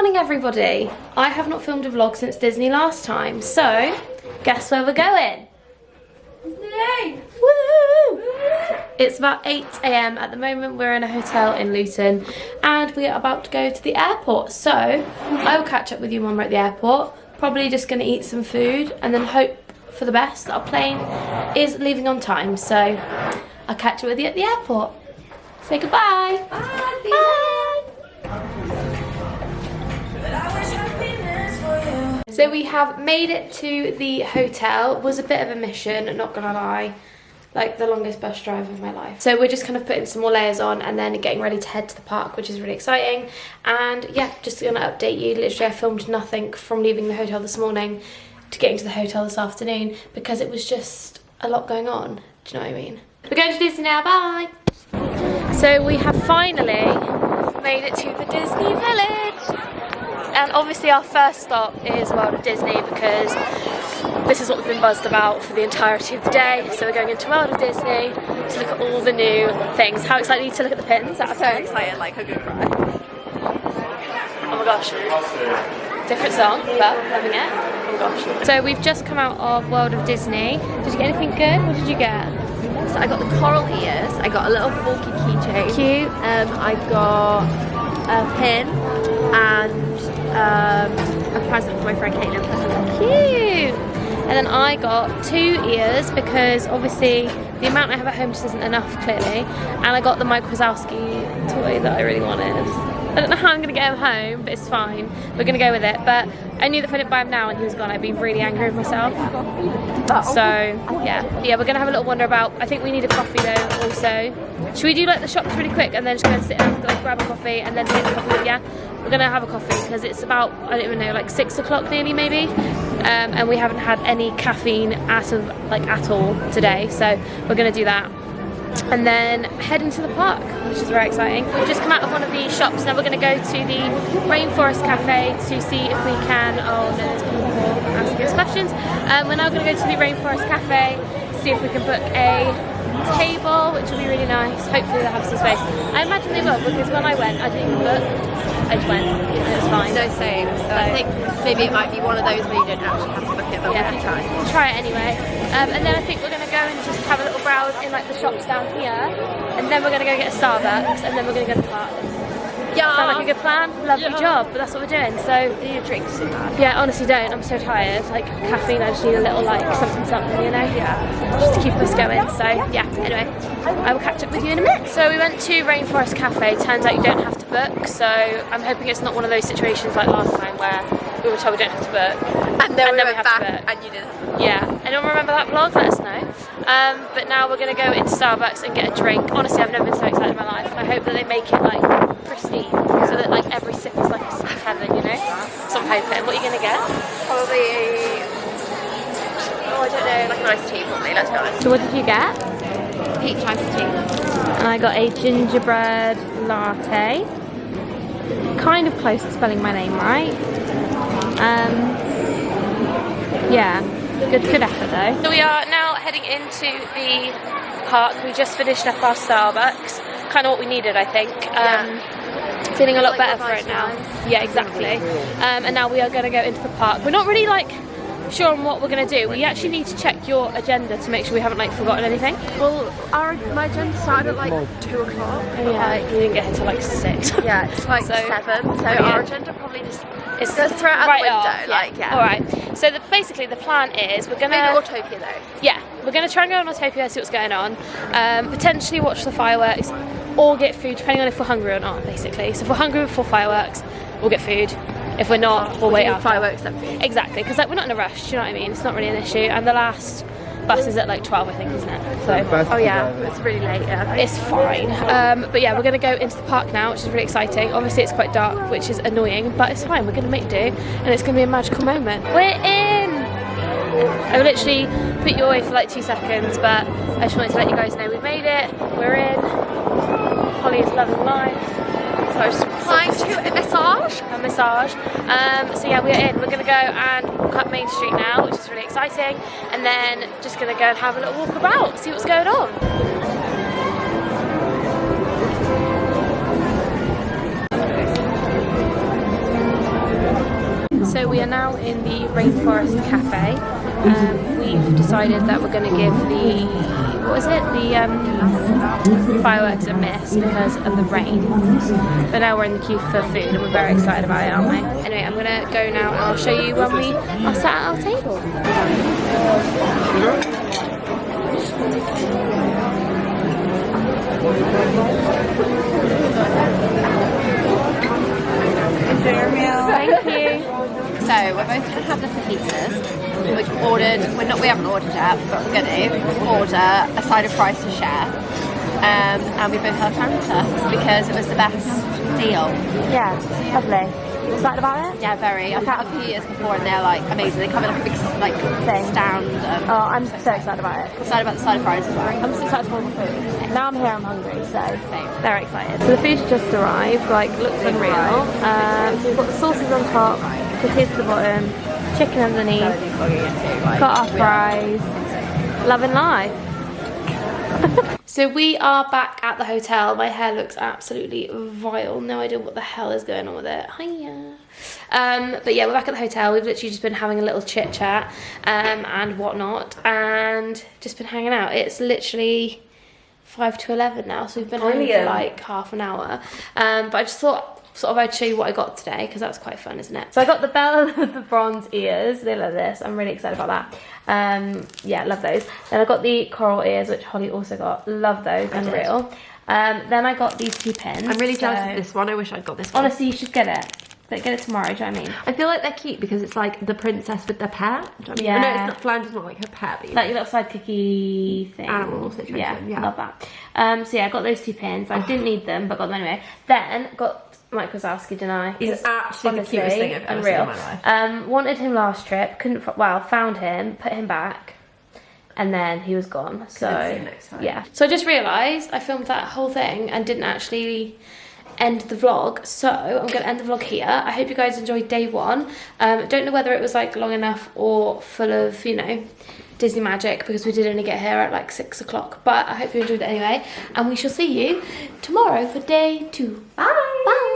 morning, everybody. I have not filmed a vlog since Disney last time, so guess where we're going? Yay! Woo! It's about 8 AM at the moment. We're in a hotel in Luton and we are about to go to the airport, so I will catch up with you when we're at the airport. Probably just going to eat some food and then hope for the best that our plane is leaving on time, so I'll catch up with you at the airport. Say goodbye. Bye. Bye. So we have made it to the hotel. It was a bit of a mission, not gonna lie. Like the longest bus drive of my life. So we're just kind of putting some more layers on and then getting ready to head to the park, which is really exciting. And yeah, just gonna update you. Literally I filmed nothing from leaving the hotel this morning to getting to the hotel this afternoon because it was just a lot going on. Do you know what I mean? We're going to Disney now, bye! So we have finally made it to the Disney Village. And obviously our first stop is World of Disney because this is what we've been buzzed about for the entirety of the day. So we're going into World of Disney to look at all the new things. How excited are you to look at the pins? I'm so excited, like a good cry. Oh my gosh. Different song, but loving it. Oh my gosh. So we've just come out of World of Disney. Did you get anything good? What did you get? So I got the coral ears, I got a little forky keychain. Cute. I got a pin and a present for my friend Caitlin. Cute! And then I got 2 ears because obviously the amount I have at home just isn't enough, clearly. And I got the Mike Wazowski toy that I really wanted. I don't know how I'm going to get him home, but it's fine. We're going to go with it. But I knew that if I didn't buy him now and he was gone, I'd be really angry with myself. So, yeah, we're going to have a little wander about. I think we need a coffee though, also. Should we do like the shops really quick and then just go and sit down, like grab a coffee and then take the coffee? Yeah, we're going to have a coffee because it's about, I don't even know, like 6 o'clock nearly maybe. And we haven't had any caffeine at all today. So we're going to do that. And then head into the park, which is very exciting. We've just come out of one of these shops. Now we're going to go to the Rainforest cafe to see if we can, oh no, there's people asking us questions. We're now going to go to the Rainforest cafe to see if we can book a table, which will be really nice. Hopefully they'll have some space. I imagine they will, because when I went, I didn't even look. I just went, and it was fine. No, same. So I think maybe it might be one of those where you don't actually have to book it, but we'll try. We'll try it anyway. And then I think we're going to go and just have a little browse in like the shops down here. And then we're going to go get a Starbucks, and then we're going to go to the park. Yeah. Sound like a good plan? Lovely job, but that's what we're doing. So I need a drink so bad. yeah, honestly don't. I'm so tired. Like caffeine, I just need a little like something, you know? Yeah. Just to keep us going. So yeah, anyway, I will catch up with you in a minute. So we went to Rainforest Cafe. Turns out you don't have to book. So I'm hoping it's not one of those situations like last time where we were told we don't have to book. And then we went have back to book. and you didn't. Yeah, anyone remember that vlog? Let us know. But now we're going to go into Starbucks and get a drink. Honestly, I've never been so excited in my life. I hope that they make it like pristine, so that like every sip is like a sip of heaven, you know? So I'm hoping. What are you going to get? Probably, oh I don't know, like a nice tea probably, let's be honest. So what did you get? Peach iced tea. And I got a gingerbread latte. Kind of close to spelling my name right. Yeah, good effort though. So we are now heading into the park. We just finished up our Starbucks. Kind of what we needed, I think. Feeling a lot better for it now. Yeah, exactly. And now we are going to go into the park. We're not really like sure on what we're going to do. We actually need to check your agenda to make sure we haven't like forgotten anything. Well, my agenda started at like 2 o'clock. Oh, yeah, you didn't get here till like 6. Yeah, it's like 7. So our agenda probably just goes through out the window. Off, like, yeah. All right. So basically the plan is we're gonna maybe Autopia though. Yeah, we're gonna try and go on Autopia, see what's going on. Potentially watch the fireworks or get food, depending on if we're hungry or not. Basically, so if we're hungry before fireworks, we'll get food. If we're not, we'll wait after. Fireworks then food. Exactly, because like we're not in a rush. Do you know what I mean? It's not really an issue. And the last bus is at like 12, I think, isn't it? So oh yeah, it's really late. Yeah, it's fine. But yeah, we're gonna go into the park now, which is really exciting. Obviously, it's quite dark, which is annoying, but it's fine. We're gonna make do, and it's gonna be a magical moment. We're in. I literally put you away for like 2 seconds, but I just wanted to let you guys know we've made it. We're in. Holly is loving life. So I was just applying to a massage. So yeah, we're in. We're gonna go and walk up Main Street now, which is really exciting, and then just gonna go and have a little walk about, see what's going on. So we are now in the Rainforest Cafe. We've decided that we're going to give the, what is it, the fireworks a miss because of the rain. But now we're in the queue for food and we're very excited about it, aren't we? Anyway, I'm going to go now and I'll show you when we are sat at our table. Enjoy your meal. Thank you. So we're both going to have the fajitas. We've ordered, we haven't ordered yet, but we're going to order a side of fries to share. And we both had Fanta because it was the best deal. Yeah, lovely. You excited about it? Yeah, very. I've had a few years before and they're like amazing. They come in like a big like Thing. stand. Oh, I'm so excited about it. Excited about the side of fries as well. I'm so excited for all the food. Now I'm here, I'm hungry, so Same. very excited. So the food's just arrived, like looks unreal. So we've got the sauces on top, tortillas at the bottom, chicken underneath, got our fries, loving life. So we are back at the hotel. My hair looks absolutely vile. No idea what the hell is going on with it. Hiya. But yeah, we're back at the hotel. We've literally just been having a little chit chat and whatnot, and just been hanging out. It's literally 5 to 11 now, so we've been home for like half an hour. But I just thought sort of I'd show you what I got today because that's quite fun, isn't it? So I got the Belle with the bronze ears. They look like this. I'm really excited about that. Yeah, love those. Then I got the coral ears, which Holly also got. Love those, unreal. Then I got these 2 pins. I'm really jealous of this one. I wish I'd got this one. Honestly, you should get it. But get it tomorrow, do you know what I mean? I feel like they're cute because it's like the princess with the pet. Do you know what I mean? Yeah. I know it's not, Flounder's not like her pet, but Like your little sidekicky thing. Animal situation, yeah. Love that. So yeah, I got those 2 pins. I didn't need them, but got them anyway. Then got Mike Wazowski, didn't I? He's actually the cutest thing I've ever seen in my life. Wanted him last trip, found him, put him back, and then he was gone. So see him next time. Yeah. So I just realised I filmed that whole thing and didn't actually end the vlog, so I'm going to end the vlog here. I hope you guys enjoyed day 1. Don't know whether it was like long enough or full of, you know, Disney magic because we did only get here at like 6 o'clock, but I hope you enjoyed it anyway, and we shall see you tomorrow for day 2. Bye.